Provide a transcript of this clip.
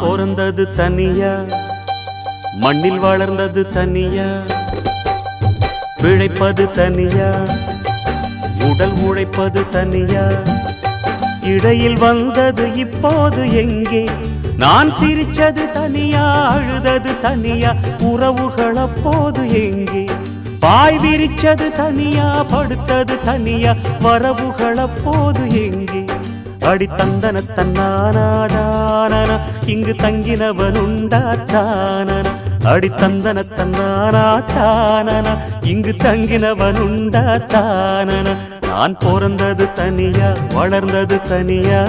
பிறந்தது தனியா, மண்ணில் வளர்ந்தது தனியா, பிழைப்பது தனியா, உடல் உழைப்பது தனியா, இடையில் வந்தது இப்போது எங்கே? நான் சிரிச்சது தனியா, அழுதது தனியா, உறவுகள் அப்போது எங்கே? பாய் விரிச்சது தனியா, படுத்தது தனியா, வரவுகள் அப்போது எங்கே? அடி தந்தன தன்னானாதான இங்கு தங்கினவன் உண்டாத்தான, அடி தந்தன தன்னானாதான இங்கு தங்கினவன் உண்டாத்தான. நான் பிறந்தது தனியா, வளர்ந்தது தனியா.